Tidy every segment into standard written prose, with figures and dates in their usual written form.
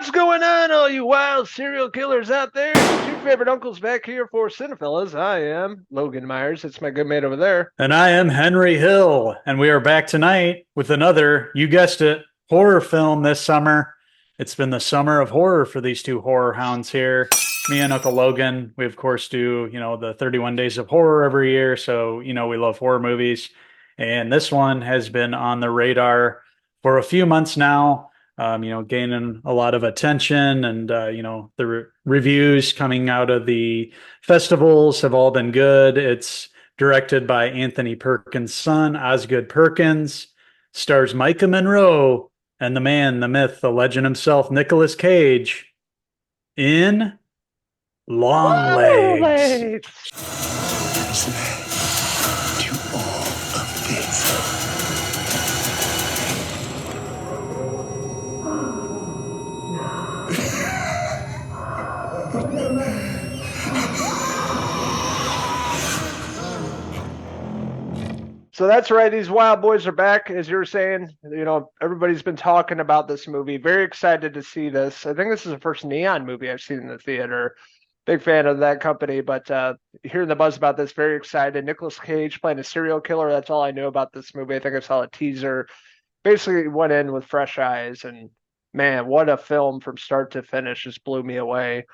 What's going on, all you wild serial killers out there? It's your favorite uncles back here for Cinephellas. I am Logan Myers. It's my good mate over there. And I am Henry Hill, and we are back tonight with another, you guessed it, horror film this summer. It's been the summer of horror for these two horror hounds here. Me and Uncle Logan, we of course do, the 31 Days of Horror every year, so, we love horror movies. And this one has been on the radar for a few months now, gaining a lot of attention, and, reviews coming out of the festivals have all been good. It's directed by Anthony Perkins' son, Osgood Perkins, stars Maika Monroe and the man, the myth, the legend himself, Nicolas Cage in Longlegs. Longlegs! Listen to all of this. So that's right. These wild boys are back, as you were saying. Everybody's been talking about this movie. Very excited to see this. I think this is the first Neon movie I've seen in the theater. Big fan of that company, but hearing the buzz about this, very excited. Nicolas Cage playing a serial killer. That's all I knew about this movie. I think I saw a teaser. Basically went in with fresh eyes, and man, what a film from start to finish. Just blew me away.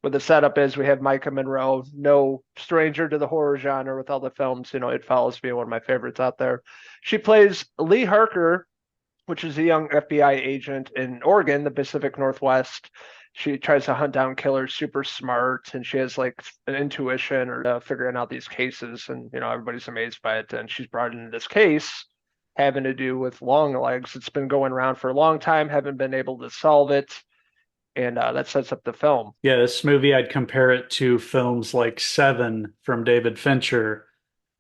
What the setup is, we have Maika Monroe, no stranger to the horror genre with all the films. It follows being one of my favorites out there. She plays Lee Harker, which is a young FBI agent in Oregon, the Pacific Northwest. She tries to hunt down killers, super smart, and she has like an intuition or figuring out these cases. And everybody's amazed by it. And she's brought into this case having to do with Longlegs. It's been going around for a long time, haven't been able to solve it, and that sets up the film. Yeah, this movie, I'd compare it to films like Seven from David Fincher.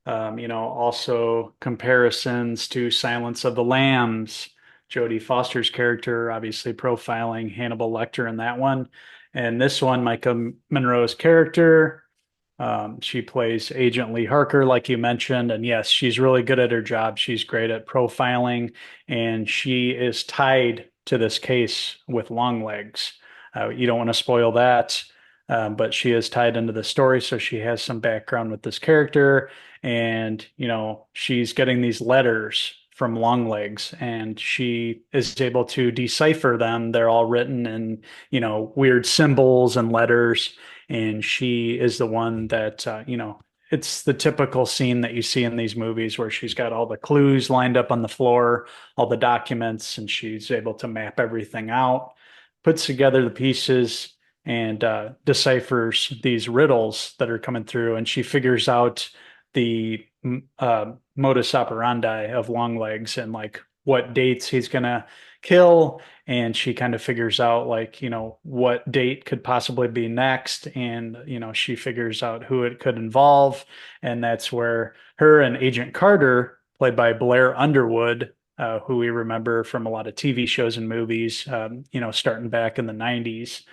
Also comparisons to Silence of the Lambs, Jodie Foster's character, obviously profiling Hannibal Lecter in that one. And this one, Maika Monroe's character, she plays Agent Lee Harker, like you mentioned. And yes, she's really good at her job. She's great at profiling, and she is tied to this case with Longlegs. You don't want to spoil that, but she is tied into the story, so she has some background with this character. And she's getting these letters from Longlegs, and she is able to decipher them. They're all written in weird symbols and letters, and she is the one that it's the typical scene that you see in these movies where she's got all the clues lined up on the floor, all the documents, and she's able to map everything out, puts together the pieces, and deciphers these riddles that are coming through. And she figures out the modus operandi of Longlegs and like what dates he's gonna kill. And she kind of figures out like what date could possibly be next, and she figures out who it could involve. And that's where her and Agent Carter, played by Blair Underwood, who we remember from a lot of TV shows and movies, starting back in the 90s,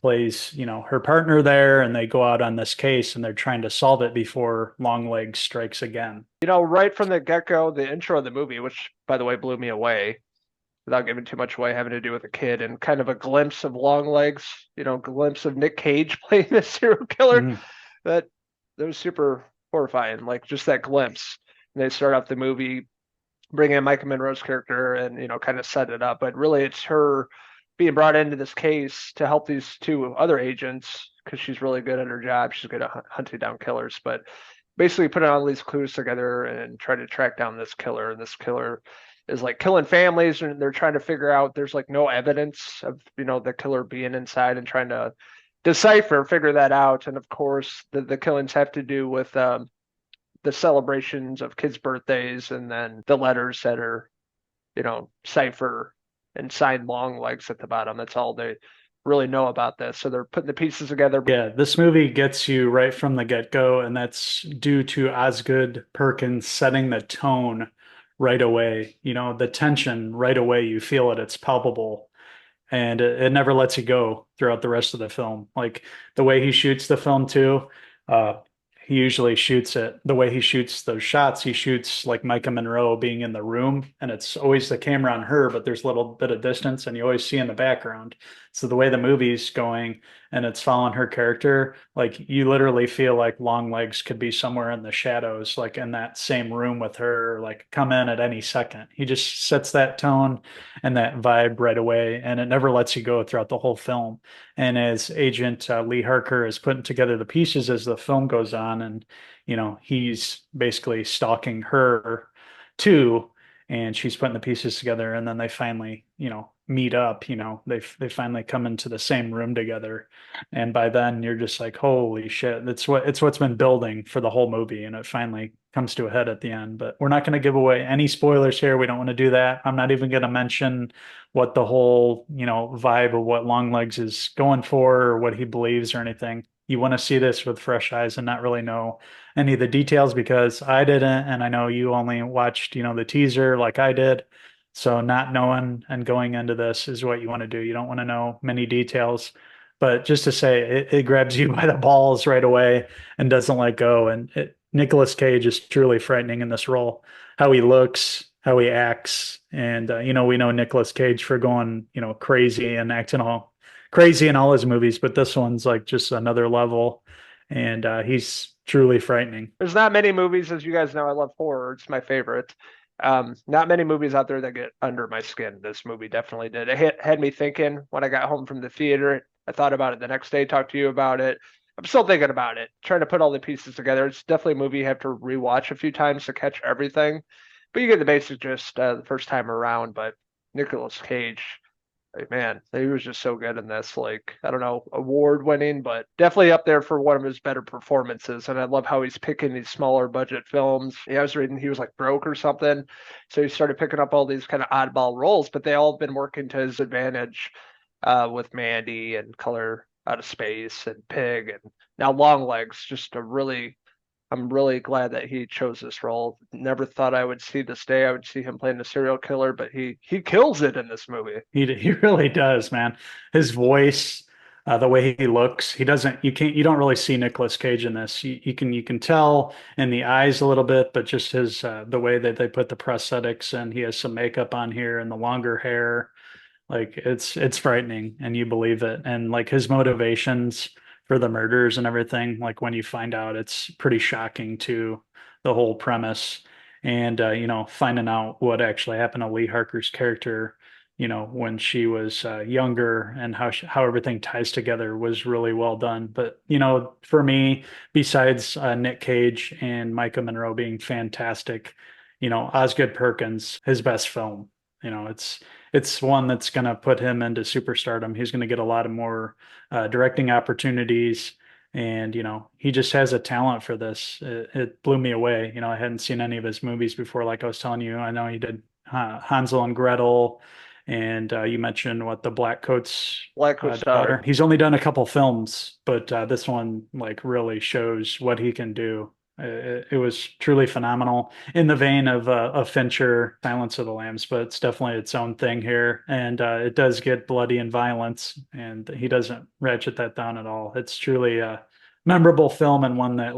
plays, her partner there, and they go out on this case and they're trying to solve it before Longlegs strikes again. Right from the get-go, the intro of the movie, which, by the way, blew me away, without giving too much away, having to do with a kid and kind of a glimpse of Longlegs, glimpse of Nic Cage playing this serial killer. Mhm. That was super horrifying, like just that glimpse. And they start off the movie bring in Maika Monroe's character and kind of set it up, but really it's her being brought into this case to help these two other agents because she's really good at her job. She's good at hunting down killers, but basically putting all these clues together and try to track down this killer. And this killer is like killing families, and they're trying to figure out there's like no evidence of the killer being inside, and trying to figure that out. And of course the killings have to do with the celebrations of kids' birthdays, and then the letters that are, cipher and signed Longlegs at the bottom. That's all they really know about this. So they're putting the pieces together. Yeah, this movie gets you right from the get-go, and that's due to Osgood Perkins setting the tone right away. The tension right away, you feel it, it's palpable. And it never lets you go throughout the rest of the film. Like the way he shoots the film too. he usually shoots it. The way he shoots those shots, he shoots like Maika Monroe being in the room, and it's always the camera on her, but there's a little bit of distance, and you always see in the background. So the way the movie's going and it's following her character, like you literally feel like Longlegs could be somewhere in the shadows, like in that same room with her, like come in at any second. He just sets that tone and that vibe right away, and it never lets you go throughout the whole film. And as Agent Lee Harker is putting together the pieces as the film goes on, and he's basically stalking her too, and she's putting the pieces together, and then they finally meet up. They finally come into the same room together, and by then you're just like, holy shit, it's what's been building for the whole movie, and it finally comes to a head at the end. But we're not going to give away any spoilers here. We don't want to do that. I'm not even going to mention what the whole vibe of what Longlegs is going for or what he believes or anything. You want to see this with fresh eyes and not really know any of the details, because I didn't, and I know you only watched the teaser like I did. So not knowing and going into this is what you want to do. You don't want to know many details, but just to say it grabs you by the balls right away and doesn't let go. And Nicolas Cage is truly frightening in this role. How he looks, how he acts, and we know Nicolas Cage for going crazy and acting all crazy in all his movies, but this one's like just another level, and he's truly frightening. There's not many movies, as you guys know, I love horror. It's my favorite. Not many movies out there that get under my skin. This movie definitely did. It had me thinking when I got home from the theater. I thought about it the next day, talked to you about it. I'm still thinking about it, trying to put all the pieces together. It's definitely a movie you have to rewatch a few times to catch everything, but you get the basic gist the first time around. But Nicolas Cage, man, he was just so good in this. Like, I don't know, award winning, but definitely up there for one of his better performances. And I love how he's picking these smaller budget films. Yeah, I was reading he was like broke or something. So he started picking up all these kind of oddball roles, but they all have been working to his advantage with Mandy and Color Out of Space and Pig and now Longlegs. I'm really glad that he chose this role. Never thought I would see this day. I would see him playing a serial killer, but he kills it in this movie. He really does, man. His voice, the way he looks, you don't really see Nicolas Cage in this. You can tell in the eyes a little bit, but just his the way that they put the prosthetics, and he has some makeup on here and the longer hair, like it's frightening, and you believe it. And like his motivations for the murders and everything, like when you find out, it's pretty shocking to the whole premise. And finding out what actually happened to Lee Harker's character, when she was younger, and how everything ties together was really well done. But for me, besides Nic Cage and Maika Monroe being fantastic, Osgood Perkins, his best film. It's one that's going to put him into superstardom. He's going to get a lot of more directing opportunities, and he just has a talent for this. It blew me away. I hadn't seen any of his movies before. Like I was telling you, I know he did Hansel and Gretel, and you mentioned what the Black Coat's daughter. He's only done a couple films, but this one like really shows what he can do. It was truly phenomenal, in the vein of Fincher, Silence of the Lambs, but it's definitely its own thing here. And it does get bloody and violence, and he doesn't ratchet that down at all. It's truly a memorable film, and one that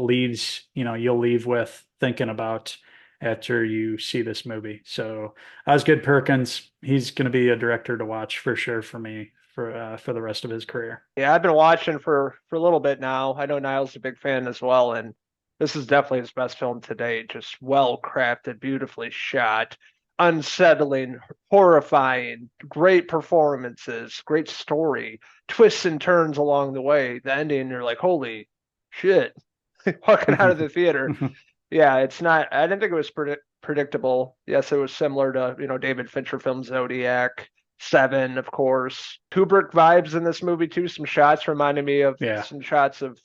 you'll leave with thinking about after you see this movie. So Osgood Perkins, he's going to be a director to watch for sure for me for the rest of his career. Yeah, I've been watching for a little bit now. I know Niall's a big fan as well, and this is definitely his best film to date. Just well crafted, beautifully shot, unsettling, horrifying, great performances, great story, twists and turns along the way. The ending, you're like, holy shit, walking out of the theater. Yeah, it's not, I didn't think it was predictable. Yes, it was similar to, David Fincher films, Zodiac, Seven, of course. Kubrick vibes in this movie too. Some shots reminded me of some shots of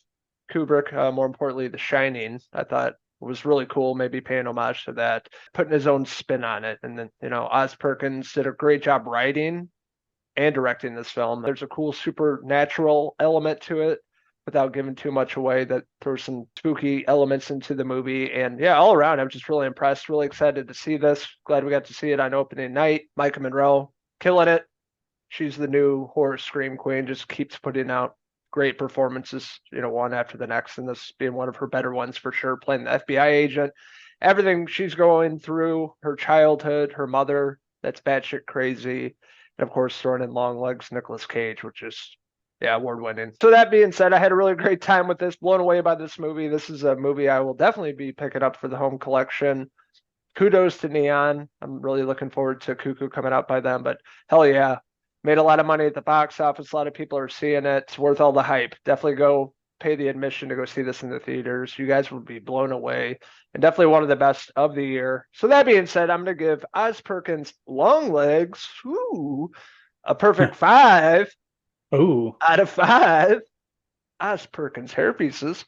Kubrick, more importantly, The Shining. I thought was really cool, maybe paying homage to that, putting his own spin on it. And then, Oz Perkins did a great job writing and directing this film. There's a cool supernatural element to it without giving too much away, that throws some spooky elements into the movie. And yeah, all around, I'm just really impressed, really excited to see this. Glad we got to see it on opening night. Maika Monroe, killing it. She's the new horror scream queen, just keeps putting out great performances, one after the next, and this being one of her better ones for sure, playing the FBI agent. Everything she's going through, her childhood, her mother, that's batshit crazy. And of course, throwing in Longlegs, Nic Cage, which is, award winning. So that being said, I had a really great time with this, blown away by this movie. This is a movie I will definitely be picking up for the home collection. Kudos to Neon. I'm really looking forward to Cuckoo coming out by then, but hell yeah. Made a lot of money at the box office. A lot of people are seeing it. It's worth all the hype. Definitely go pay the admission to go see this in the theaters. You guys will be blown away, and definitely one of the best of the year. So that being said, I'm going to give Oz Perkins' Longlegs a perfect 5 out of 5 Oz Perkins hairpieces.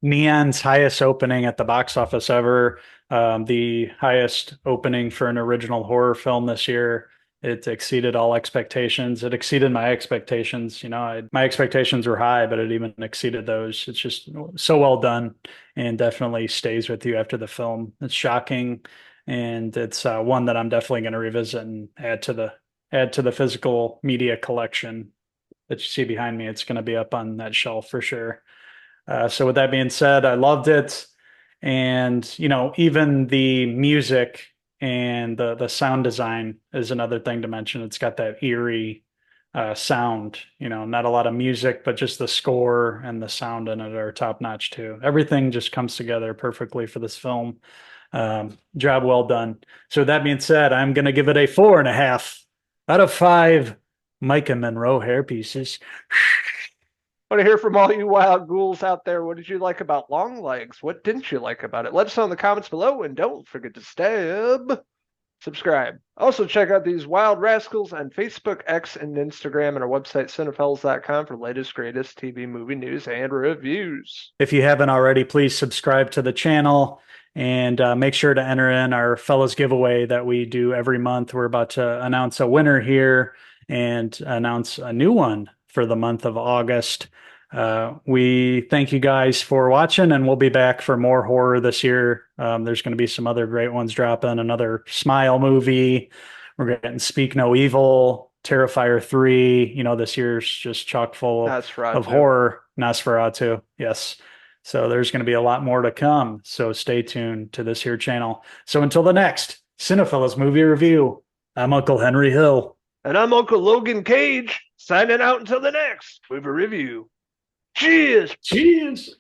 Neon's highest opening at the box office ever, the highest opening for an original horror film this year. It exceeded all expectations. It exceeded my expectations. My expectations were high, but it even exceeded those. It's just so well done, and definitely stays with you after the film. It's shocking, and it's one that I'm definitely going to revisit and add to the physical media collection that you see behind me. It's going to be up on that shelf for sure. So with that being said, I loved it, and even the music and the sound design is another thing to mention. It's got that eerie sound, not a lot of music, but just the score and the sound in it are top notch too. Everything just comes together perfectly for this film. Job well done. So with that being said, I'm going to give it a 4.5 out of 5 Maika Monroe hairpieces. I want to hear from all you wild ghouls out there. What did you like about Longlegs? What didn't you like about it? Let us know in the comments below, and don't forget to subscribe. Also, check out these wild rascals on Facebook, X, and Instagram, and our website, Cinephellas.com, for latest, greatest TV movie news and reviews. If you haven't already, please subscribe to the channel, and make sure to enter in our Fellas giveaway that we do every month. We're about to announce a winner here and announce a new one for the month of August. We thank you guys for watching, and we'll be back for more horror this year. There's going to be some other great ones dropping. Another Smile movie. We're getting Speak No Evil, Terrifier 3. This year's just chock full of horror. Nosferatu, yes. So there's going to be a lot more to come. So stay tuned to this here channel. So until the next Cinephellas movie review, I'm Uncle Henry Hill. And I'm Uncle Logan Cage, signing out until the next movie review. Cheers! Cheers!